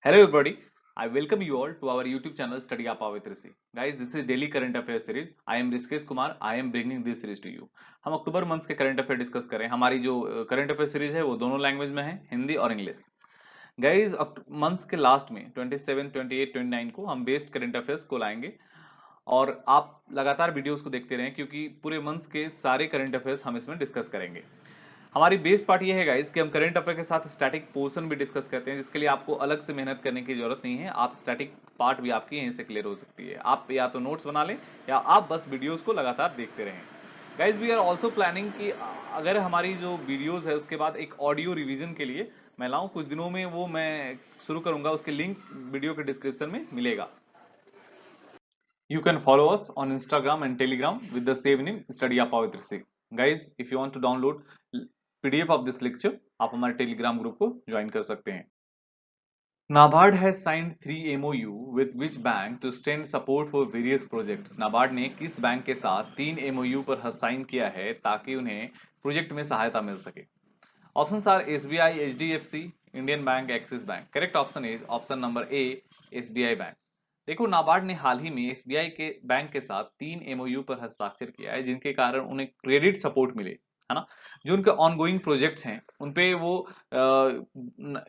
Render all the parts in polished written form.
Hello everybody, I welcome you all to our YouTube channel Study Apa with Rishi. Guys, this is daily current affairs series. I am Rishikesh Kumar. I am bringing this series to you. हम अक्टूबर month के current affair discuss करें. हमारी जो current affair series है वो दोनों language में है, हिंदी और इंग्लिश. गाइज मंथ के लास्ट में 27, 28, 29 को हम बेस्ड करंट अफेयर्स को लाएंगे और आप लगातार वीडियोस को देखते रहें क्योंकि पूरे मंथ के सारे करंट अफेयर्स हम इसमें डिस्कस करेंगे. हमारी बेस्ट पार्ट ये है गाइस कि हम करंट अफेयर के साथ स्टैटिक पोर्शन भी डिस्कस करते हैं, जिसके लिए आपको अलग से मेहनत करने की जरूरत नहीं है. आप स्टैटिक पार्ट भी आपकी यहीं से क्लियर हो सकती है. आप या तो नोट्स बना लें या आप बस वीडियोस को लगातार देखते रहें. Guys we are also planning कि अगर हमारी जो वीडियोस है उसके बाद एक ऑडियो रिवीजन के लिए मैं लाऊं कुछ दिनों में, वो मैं शुरू करूंगा. उसके लिंक वीडियो के डिस्क्रिप्शन में मिलेगा. You can follow us on Instagram and Telegram with the same name Study Apa with Rishi. Guys, if you want to download PDF of this lecture, आप हमारे टेलीग्राम ग्रुप को join कर सकते हैं. NABARD has signed 3 MOU with which bank to extend support for various projects. NABARD ने किस bank के साथ 3 MOU पर साइन किया है ताकि उन्हें प्रोजेक्ट में सहायता मिल सके. Options are SBI, HDFC, Indian bank, Axis bank. Correct option is option number A, SBI bank. देखो, नाबार्ड ने हाल ही में एसबीआई के बैंक के साथ 3 MOU पर हस्ताक्षर किया है, जिनके कारण उन्हें क्रेडिट सपोर्ट मिले, है ना. जो उनके ऑनगोइंग प्रोजेक्ट्स हैं उनपे वो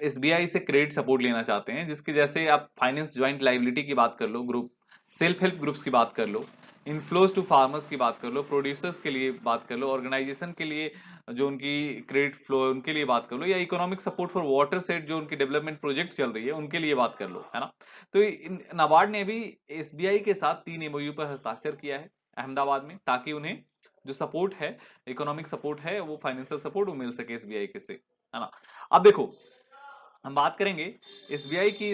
एसबीआई से क्रेडिट सपोर्ट लेना चाहते हैं, जिसके जैसे आप फाइनेंस ज्वाइंट लाइबिलिटी की बात कर लो, ग्रुप सेल्फ हेल्प ग्रुप्स की बात कर लो, इनफ्लोज टू फार्मर्स की बात कर लो, प्रोड्यूसर्स के लिए बात कर लो, ऑर्गेनाइजेशन के लिए जो उनकी क्रेडिट फ्लो है उनके लिए बात कर लो, या economic support for water set जो उनकी डेवलपमेंट प्रोजेक्ट चल रही है उनके लिए बात कर लो, है ना. तो नाबार्ड ने भी एसबीआई के साथ 3 MOU पर हस्ताक्षर किया है अहमदाबाद में, ताकि उन्हें जो सपोर्ट है, इकोनॉमिक सपोर्ट है, वो फाइनेंशियल सपोर्ट वो मिल सके एसबीआई के से, है ना. अब देखो, हम बात करेंगे एसबीआई की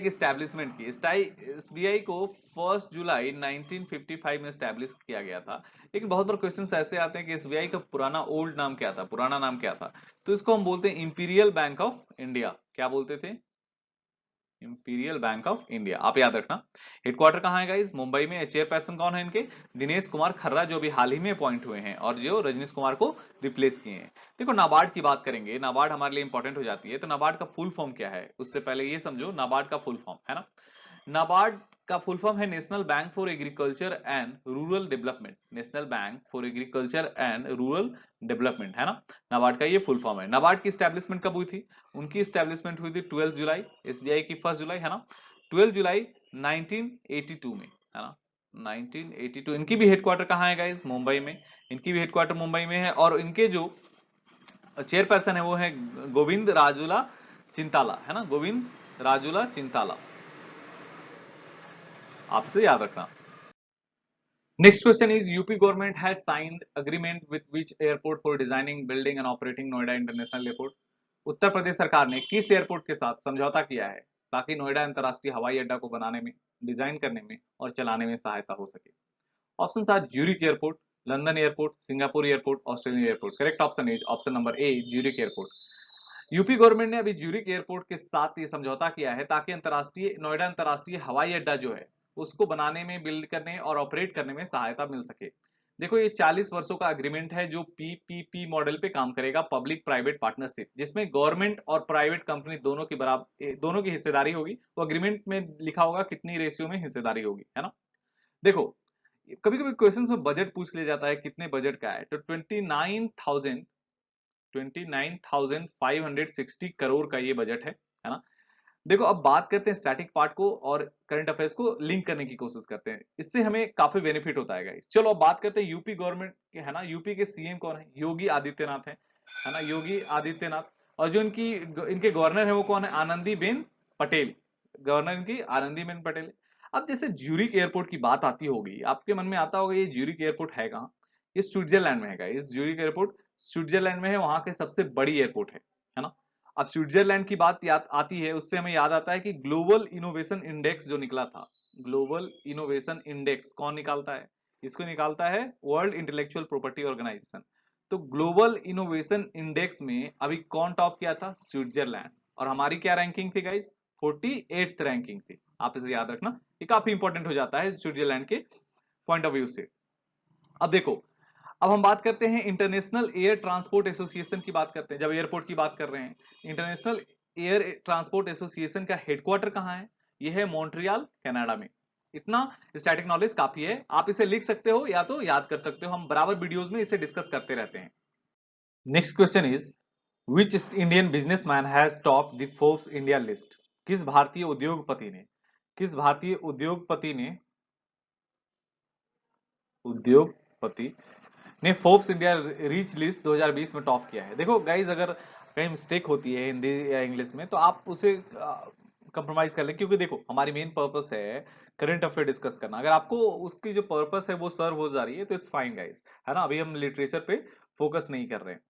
एस्टैब्लिशमेंट की. एसबीआई को 1 जुलाई 1955 में एस्टैब्लिश किया गया था. लेकिन बहुत बार क्वेश्चंस ऐसे आते हैं कि एसबीआई का पुराना ओल्ड नाम क्या था, पुराना नाम क्या था. तो इसको हम बोलते हैं इंपीरियल बैंक ऑफ इंडिया. क्या बोलते थे? Imperial bank of India. आप याद रखना. हेडक्वार्टर कहां है गाइस? मुंबई में. चेयरपर्सन कौन है इनके? दिनेश कुमार खर्रा, जो भी हाल ही में अपॉइंट हुए हैं और जो रजनीश कुमार को रिप्लेस किए हैं. देखो, नाबार्ड की बात करेंगे. नाबार्ड हमारे लिए इंपॉर्टेंट हो जाती है. तो नाबार्ड का फुल फॉर्म क्या है, उससे पहले ये समझो नाबार्ड का फुल फॉर्म, है ना. नाबार्ड का फुल फॉर्म है national bank for agriculture and rural development. National bank for agriculture and rural development, है ना. नाबार्ड का ये फुल फॉर्म है. नाबार्ड की स्टैब्लिशमेंट कब हुई थी? उनकी स्टैब्लिशमेंट हुई थी 12 जुलाई. एसबीआई की 1 जुलाई, है ना. 12 जुलाई 1982 में, है ना. 1982. इनकी भी हेडक्वार्टर कहाँ है गाइस? मुंबई में. इनकी भी हेडक्वार्टर मुंबई में है और इनके जो चेयरपर्सन है वो है गोविंद राजूला चिंताला, है ना. गोविंद राजूला चिंताला, आपसे याद रखना. Next question is UP government has signed agreement with which airport for designing, building and operating Noida international airport. Uttar Pradesh सरकार ने किस एयरपोर्ट के साथ समझौता किया है ताकि नोएडा अंतर्राष्ट्रीय हवाई अड्डा को बनाने में, डिजाइन करने में और चलाने में सहायता हो सके. Options are Zurich airport, London airport, Singapore airport, Australian airport. Correct option is option number A, Zurich airport. UP government ने अभी ज्यूरिक एयरपोर्ट के साथ ये समझौता किया है ताकि अंतर्राष्ट्रीय नोएडा अंतर्राष्ट्रीय हवाई अड्डा जो है उसको बनाने में, बिल्ड करने और ऑपरेट करने में सहायता मिल सके. देखो, ये 40 वर्षों का अग्रीमेंट है जो पीपीपी मॉडल पे काम करेगा, पब्लिक प्राइवेट पार्टनरशिप, जिसमें गवर्नमेंट और प्राइवेट कंपनी दोनों की बराबर, दोनों की हिस्सेदारी होगी. वो अग्रीमेंट में लिखा होगा कितनी रेशियो में हिस्सेदारी होगी, है ना. देखो, कभी कभी क्वेश्चंस में बजट पूछ लिया जाता है, कितने बजट का है. तो 29,560 करोड़ का ये बजट है ना. देखो, अब बात करते हैं स्टैटिक पार्ट को और करंट अफेयर्स को लिंक करने की कोशिश करते हैं. इससे हमें काफी बेनिफिट होता है गाइस. चलो अब बात करते हैं यूपी गवर्नमेंट के, है ना. यूपी के सीएम कौन है? योगी आदित्यनाथ है ना. योगी आदित्यनाथ. और जो इनके गवर्नर है वो कौन है? आनंदीबेन पटेल. गवर्नर इनकी आनंदीबेन पटेल. अब जैसे ज्यूरिक एयरपोर्ट की बात आती होगी, आपके मन में आता होगा ये ज्यूरिक एयरपोर्ट है कहाँ? ये स्विट्जरलैंड में है गाइस. ज्यूरिक एयरपोर्ट स्विट्जरलैंड में है, वहां के सबसे बड़ी एयरपोर्ट है ना. अब स्विट्जरलैंड की बात याद आती है, उससे हमें याद आता है कि ग्लोबल इनोवेशन इंडेक्स जो निकला था, ग्लोबल इनोवेशन इंडेक्स कौन निकालता है? इसको निकालता है वर्ल्ड इंटेलेक्चुअल प्रॉपर्टी ऑर्गेनाइजेशन. तो ग्लोबल इनोवेशन इंडेक्स में अभी कौन टॉप किया था? स्विट्जरलैंड. और हमारी क्या रैंकिंग थी गाइस? 48th रैंकिंग थी. आप इसे याद रखना, ये काफी इंपॉर्टेंट हो जाता है स्विट्जरलैंड के पॉइंट ऑफ व्यू से. अब देखो, अब हम बात करते हैं इंटरनेशनल एयर ट्रांसपोर्ट एसोसिएशन की बात करते हैं, जब एयरपोर्ट की बात कर रहे हैं. इंटरनेशनल एयर ट्रांसपोर्ट एसोसिएशन का हेडक्वार्टर कहाँ है? ये है मॉन्ट्रियल कनाडा में। इतना स्टैटिक नॉलेज काफी है, आप इसे लिख सकते हो या तो याद कर सकते हो, हम बराबर वीडियोस में इसे डिस्कस करते रहते हैं। Next question is which Indian businessman has top the Forbes India list? किस भारतीय उद्योगपति ने फोर्ब्स इंडिया रीच लिस्ट 2020 में टॉप किया है? देखो गाइज, अगर कहीं मिस्टेक होती है हिंदी या इंग्लिश में तो आप उसे कंप्रोमाइज कर लें, क्योंकि देखो हमारी मेन पर्पस है करंट अफेयर डिस्कस करना। अगर आपको उसकी जो पर्पस है वो सर्व हो जा रही है तो इट्स फाइन गाइज, है ना। अभी हम लिटरेचर पे फोकस नहीं कर रहे हैं।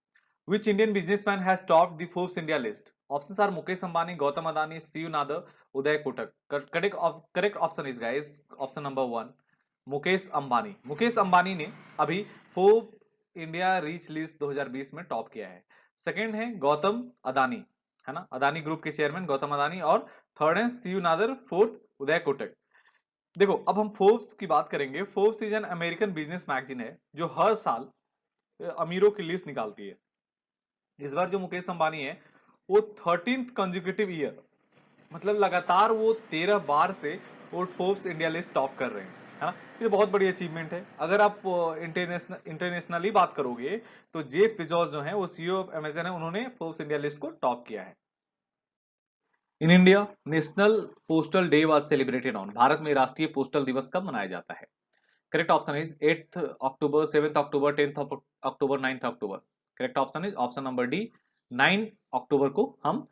Which Indian businessman has topped the Forbes India list? Options are Mukesh Ambani, Gautam Adani, CU Nadar, Uday Kotak. Correct option is guys option number 1, Mukesh Ambani. Mukesh Ambani ने अभी फोर्ब इंडिया रीच लिस्ट 2020 में टॉप किया है। सेकंड है गौतम अदानी, है ना, अदानी ग्रुप के chairman Gautam Adani, और थर्ड है सीयू नादर, फोर्थ उदय कोटक। देखो अब हम फोर्ब्स की बात करेंगे। Forbes is an American business magazine है जो हर साल अमीरों की लिस्ट निकालती है। इस बार जो मुकेश अंबानी है वो 13th कंजिक्यूटिव ईयर, मतलब लगातार वो 13 बार से वो फोर्ब्स इंडिया लिस्ट टॉप कर रहे हैं, है ना। ये बहुत बड़ी अचीवमेंट है। अगर आप इंटरनेशनली बात करोगे तो जेफ बेजोस जो है वो सीईओ ऑफ अमेजन है, उन्होंने फोर्ब्स इंडिया लिस्ट को टॉप किया है। In India national postal day was celebrated on? Bharat में राष्ट्रीय पोस्टल दिवस कब मनाया जाता है? Correct option is 8th October, 7th October, 10th October, 9th October. Correct option is option number D, 9 अक्टूबर को हम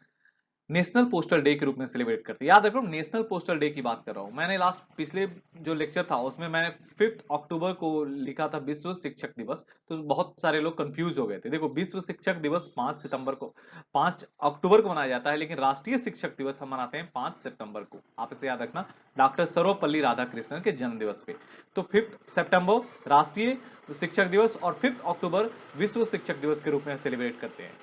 नेशनल पोस्टल डे के रूप में सेलिब्रेट करते हैं। याद रखो नेशनल पोस्टल डे की बात कर रहा हूं। मैंने लास्ट पिछले जो लेक्चर था उसमें मैंने 5th अक्टूबर को लिखा था विश्व शिक्षक दिवस, तो बहुत सारे लोग कंफ्यूज हो गए थे। देखो विश्व शिक्षक दिवस 5 अक्टूबर को मनाया जाता है, लेकिन राष्ट्रीय शिक्षक दिवस हम मनाते हैं 5 सितंबर को। आप इसे याद रखना, डॉक्टर सर्वपल्ली राधाकृष्णन के जन्म दिवस पे। तो 5 सितंबर राष्ट्रीय शिक्षक दिवस और 5 अक्टूबर विश्व शिक्षक दिवस के रूप में सेलिब्रेट करते हैं।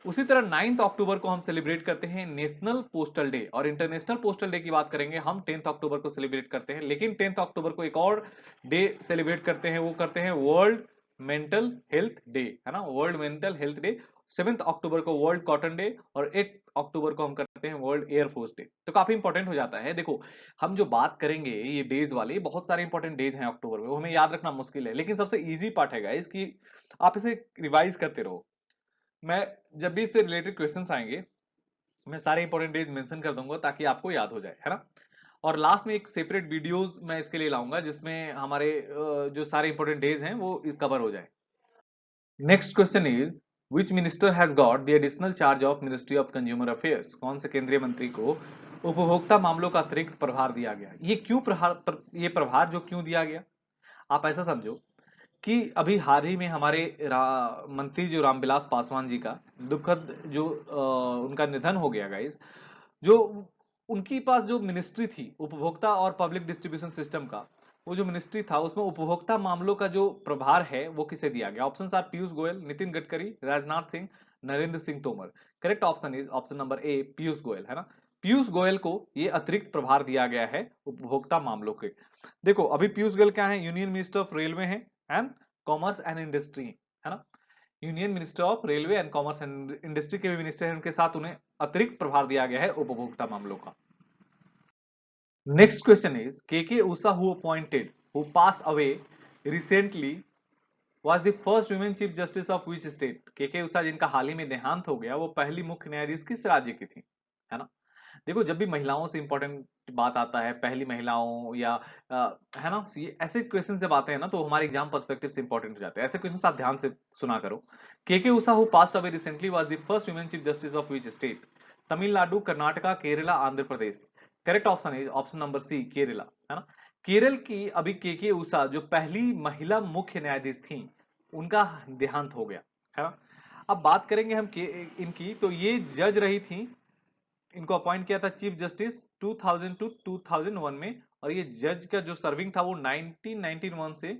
उसी तरह 9 अक्टूबर को हम सेलिब्रेट करते हैं नेशनल पोस्टल डे, और इंटरनेशनल पोस्टल डे की बात करेंगे हम 10th अक्टूबर को सेलिब्रेट करते हैं। लेकिन 10th अक्टूबर को एक और डे सेलिब्रेट करते हैं, वो करते हैं वर्ल्ड मेंटल हेल्थ डे, है ना, world mental health day. 7th अक्टूबर को वर्ल्ड कॉटन डे, और 8 अक्टूबर को हम करते हैं वर्ल्ड एयरफोर्स डे। तो काफी इंपॉर्टेंट हो जाता है। देखो हम जो बात करेंगे ये डेज वाली, बहुत सारे इंपॉर्टेंट डेज हैं अक्टूबर में, वो हमें याद रखना मुश्किल है, लेकिन सबसे इजी पार्ट है गाइस कि आप इसे रिवाइज करते रहो। मैं जब भी इससे रिलेटेड क्वेश्चंस आएंगे मैं सारे इंपॉर्टेंट डेज मेंशन कर दूंगा ताकि आपको याद हो जाए, है ना। और लास्ट में एक सेपरेट वीडियोस मैं इसके लिए लाऊंगा जिसमें हमारे जो सारे इंपॉर्टेंट डेज हैं वो कवर हो जाए। Next question is which minister has got the additional charge of ministry of consumer affairs? कौन से केंद्रीय मंत्री को उपभोक्ता मामलों का अतिरिक्त प्रभार दिया गया? ये प्रभार जो क्यों दिया गया, आप ऐसा समझो कि अभी हाल ही में हमारे मंत्री जो रामविलास पासवान जी का दुखद जो उनका निधन हो गया गाइस। जो उनकी पास जो मिनिस्ट्री थी उपभोक्ता और पब्लिक डिस्ट्रीब्यूशन सिस्टम का, वो जो मिनिस्ट्री था उसमें उपभोक्ता मामलों का जो प्रभार है वो किसे दिया गया? Options are Piyush Goyal, Nitin Gadkari, Rajnath Singh, Narendra Singh Tomar. Correct option is option number A, Piyush Goyal, है ना। पीयूष गोयल को ये अतिरिक्त प्रभार दिया गया है उपभोक्ता मामलों के। देखो अभी पीयूष गोयल क्या है, यूनियन मिनिस्टर ऑफ रेलवे है एंड कॉमर्स एंड इंडस्ट्री, है ना। Union minister of railway and commerce and industry के भी मिनिस्टर हैं, उनके साथ उन्हें अतिरिक्त प्रभार दिया गया है उपभोक्ता मामलों का। Next question is K Usha who appointed who passed away recently was the first women chief justice of which state? के उषा जिनका हाल ही में देहांत हो गया वो पहली मुख्य न्यायाधीश किस राज्य की थी, है ना। देखो जब भी महिलाओं से इंपॉर्टेंट बात आता है, पहली महिलाओं या है ना, ये ऐसे क्वेश्चन जब आते हैं ना तो हमारे एग्जाम पर्सपेक्टिव से इंपॉर्टेंट हो जाते हैं। ऐसे क्वेश्चन आप ध्यान से सुना करो। K Usha who passed away recently was the first women chief justice of which state? Tamil Nadu, Karnataka, Kerala, Andhra Pradesh. Correct option is option number C, Kerala, है ना। केरल की अभी के उषा जो पहली महिला मुख्य न्यायाधीश थी उनका देहांत हो गया, है ना। अब बात करेंगे हम इनकी, तो ये जज रही थी, इनको अपॉइंट किया था चीफ जस्टिस 2000 टू 2001 में, और ये जज का जो सर्विंग था वो 1991 से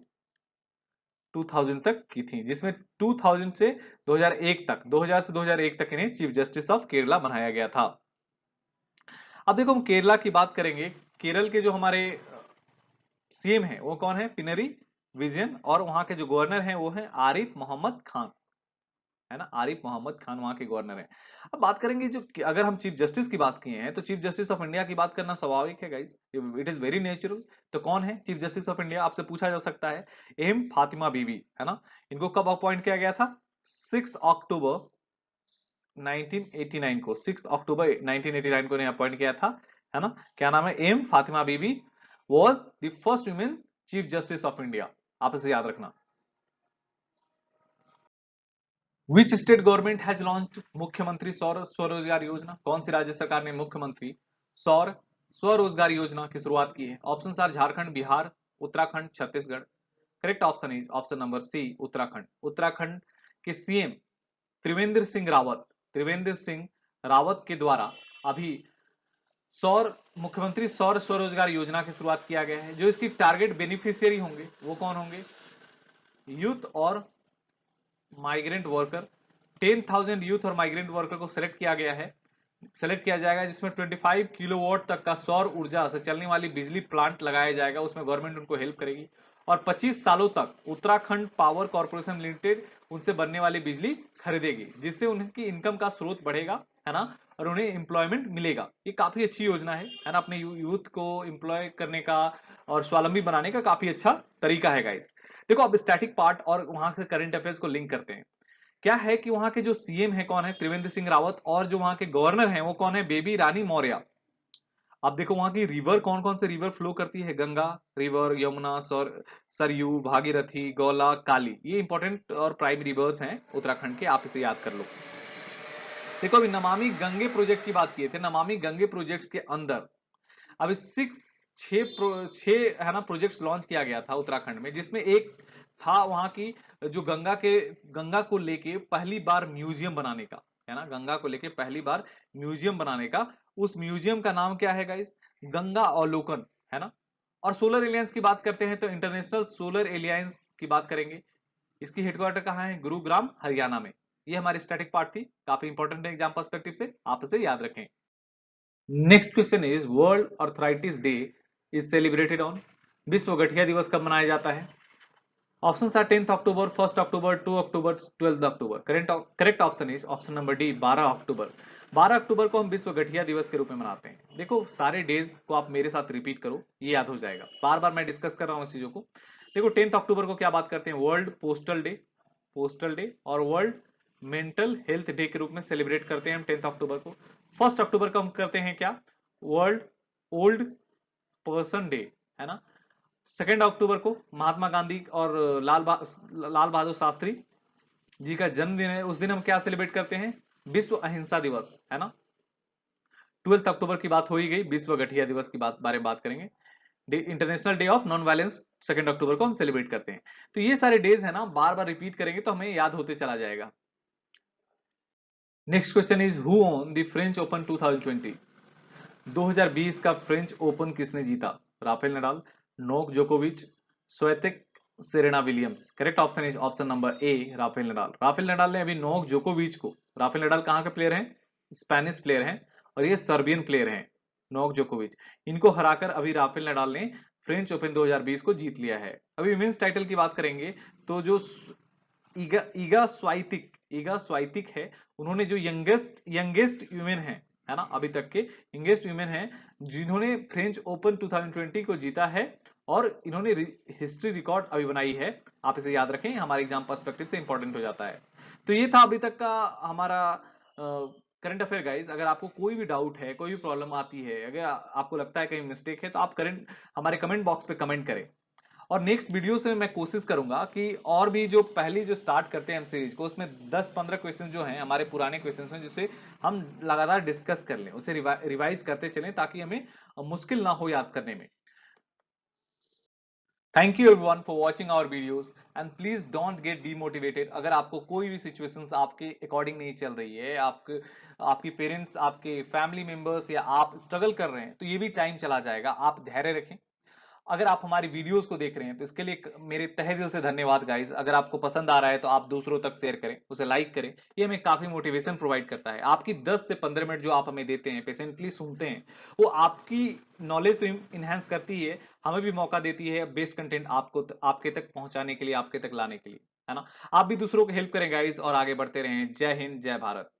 2000 तक की थी, जिसमें 2000 से 2001 तक, 2000 से 2001 तक इन्हें चीफ जस्टिस ऑफ केरला बनाया गया था। अब देखो हम केरला की बात करेंगे। केरल के जो हमारे सीएम है वो कौन है? पिनरी विजयन, और वहां के जो गवर्नर हैं वो है आरिफ मोहम्मद खान। है ना, आरिफ मोहम्मद खान वहां के गवर्नर हैं। अब बात करेंगे जो अगर हम चीफ जस्टिस की बात किए हैं तो चीफ जस्टिस ऑफ इंडिया की बात करना स्वाभाविक है guys, it is very natural. तो कौन है चीफ जस्टिस ऑफ इंडिया, आपसे पूछा जा सकता है। एम फातिमा बीबी, है ना। इनको कब अपॉइंट किया गया था? 6 अक्टूबर 1989 को, 6 अक्टूबर 1989 को इन्हें अपॉइंट किया था, है ना। क्या नाम है? M Fatima Bibi was the first women chief justice of India. आप इसे याद रखना। Which state government has launch Mukhyamantri Saur स्वरोजगार योजना? कौन सी राज्य सरकार ने मुख्यमंत्री सौर स्वरोजगार योजना की शुरुआत की है? Option are Jharkhand, Bihar, Uttarakhand, Chhattisgarh. Correct option is option number C, Uttarakhand. Uttarakhand के सीएम त्रिवेंद्र सिंह रावत के द्वारा अभी मुख्यमंत्री सौर स्वरोजगार योजना की शुरुआत किया गया है। जो इसकी टारगेट बेनिफिशियरी होंगे वो कौन होंगे? यूथ और माइग्रेंट वर्कर। 10,000 यूथ और माइग्रेंट वर्कर को सेलेक्ट किया जाएगा, जिसमें 25 किलोवाट तक का सौर ऊर्जा से चलने वाली बिजली प्लांट लगाया जाएगा। उसमें गवर्नमेंट उनको हेल्प करेगी और 25 सालों तक उत्तराखंड पावर कॉर्पोरेशन लिमिटेड उनसे बनने वाली बिजली खरीदेगी, जिससे उनकी इनकम का स्रोत बढ़ेगा, है ना, और उन्हें एम्प्लॉयमेंट मिलेगा। ये काफी अच्छी योजना है ना, अपने यूथ को एम्प्लॉय करने का और स्वावलंबी बनाने का काफी अच्छा तरीका है गाइस। देखो अब स्टैटिक पार्ट और वहां के करंट अफेयर्स को लिंक करते हैं। क्या है कि वहां के जो सीएम है कौन है? त्रिवेंद्र सिंह रावत। और जो वहां के गवर्नर हैं वो कौन है? बेबी रानी मौर्य। अब देखो वहां की रिवर कौन कौन से रिवर फ्लो करती है? गंगा रिवर, यमुना, सरयू, भागीरथी, गौला, काली। ये इंपॉर्टेंट और प्राइम रिवर्स हैं उत्तराखंड के, आप इसे याद कर लो। देखो अभी नमामि गंगे प्रोजेक्ट की बात किए थे। नमामि गंगे प्रोजेक्ट के अंदर अभी छह है ना प्रोजेक्ट्स लॉन्च किया गया था उत्तराखंड में, जिसमें एक था वहां की जो गंगा को लेके पहली बार म्यूजियम बनाने का, है ना, गंगा को लेके पहली बार म्यूजियम बनाने का। उस म्यूजियम का नाम क्या है गाइस? गंगा अवलोकन, है ना। और सोलर एलियंस की बात करते हैं तो इंटरनेशनल सोलर एलियंस की बात करेंगे। इसकी हेडक्वार्टर कहाँ है? गुरुग्राम, हरियाणा में। ये हमारी स्टैटिक पार्ट थी, काफी इंपॉर्टेंट है एग्जाम पर्सपेक्टिव से, आप इसे याद रखें। Next question is world arthritis day is celebrated on. विश्व गठिया दिवस कब मनाया जाता है? Option are 10th October, 1st October, 2 October, 12 October. Correct option is option number D, 12 October. 12 अक्टूबर को हम विश्व गठिया दिवस के रूप में मनाते हैं। देखो सारे डेज को आप मेरे साथ रिपीट करो, ये याद हो जाएगा। बार बार मैं डिस्कस कर रहा हूं इस चीजों को। देखो 10th अक्टूबर को क्या बात करते हैं? वर्ल्ड पोस्टल डे और वर्ल्ड मेंटल हेल्थ डे के रूप में सेलिब्रेट करते हैं हम 10th अक्टूबर को। 1st अक्टूबर को हम करते हैं क्या? वर्ल्ड ओल्ड पर्सन डे, है ना। 2 अक्टूबर को महात्मा गांधी और लाल बहादुर शास्त्री जी का जन्मदिन है। उस दिन हम क्या सेलिब्रेट करते हैं? विश्व अहिंसा दिवस, है ना। 12 अक्टूबर की बात हो ही गई, विश्व गठिया दिवस की बारे में बात करेंगे। International day of non violence 2 अक्टूबर को हम सेलिब्रेट करते हैं। तो ये सारे डेज है ना, बार बार रिपीट करेंगे तो हमें याद होते चला जाएगा। Next question is who own the French open 2020? 2020 का फ्रेंच ओपन किसने जीता? राफेल नडाल, नोक जोकोविच, Swiatek, Serena Williams. Correct option is option number A, Rafael Nadal. Rafael Nadal ने अभी नोक जोकोविच को, राफेल नडाल कहां के प्लेयर हैं? स्पेनिश प्लेयर हैं और ये सर्बियन प्लेयर हैं, नोक जोकोविच। इनको हराकर अभी राफेल नडाल ने फ्रेंच ओपन 2020 को जीत लिया है। अभी विमेंस टाइटल की बात करेंगे तो जो ईगा स्वाइतिक है, उन्होंने जो यंगेस्ट ह्यूमन है ना, अभी तक के यंगेस्ट ह्यूमन है जिन्होंने फ्रेंच ओपन 2020 को जीता है। और इन्होंने हिस्ट्री रिकॉर्ड अभी बनाई है, आप इसे याद रखें, हमारे एग्जाम पर्सपेक्टिव से इंपॉर्टेंट हो जाता है। तो ये था अभी तक का हमारा करंट अफेयर गाइज। अगर आपको कोई भी डाउट है, कोई भी प्रॉब्लम आती है, अगर आपको लगता है कहीं मिस्टेक है, तो आप करंट हमारे कमेंट बॉक्स पे कमेंट करें। और नेक्स्ट वीडियो से मैं कोशिश करूंगा कि और भी जो पहली जो स्टार्ट करते हैं हम सीरीज को, उसमें 10-15 क्वेश्चन जो हैं हमारे पुराने क्वेश्चन हैं, जिसे हम लगातार डिस्कस कर लें, उसे रिवाइज करते चलें, ताकि हमें मुश्किल ना हो याद करने में। Thank you everyone for watching our videos and please don't get demotivated. अगर आपको कोई भी सिचुएशंस आपके अकॉर्डिंग नहीं चल रही है, आपकी पेरेंट्स, आपके फैमिली मेंबर्स या आप स्ट्रगल कर रहे हैं, तो ये भी टाइम चला जाएगा, आप धैर्य रखें। अगर आप हमारी वीडियोस को देख रहे हैं तो इसके लिए मेरे तहे दिल से धन्यवाद गाइस। अगर आपको पसंद आ रहा है तो आप दूसरों तक शेयर करें, उसे लाइक करें, ये हमें काफी मोटिवेशन प्रोवाइड करता है। आपकी 10 से 15 मिनट जो आप हमें देते हैं, पेशेंटली सुनते हैं, वो आपकी नॉलेज तो इनहेंस करती है, हमें भी मौका देती है बेस्ट कंटेंट आपको आपके तक पहुंचाने के लिए, आपके तक लाने के लिए। है ना? आप भी दूसरों को हेल्प करें गाइस और आगे बढ़ते रहें। जय हिंद, जय भारत।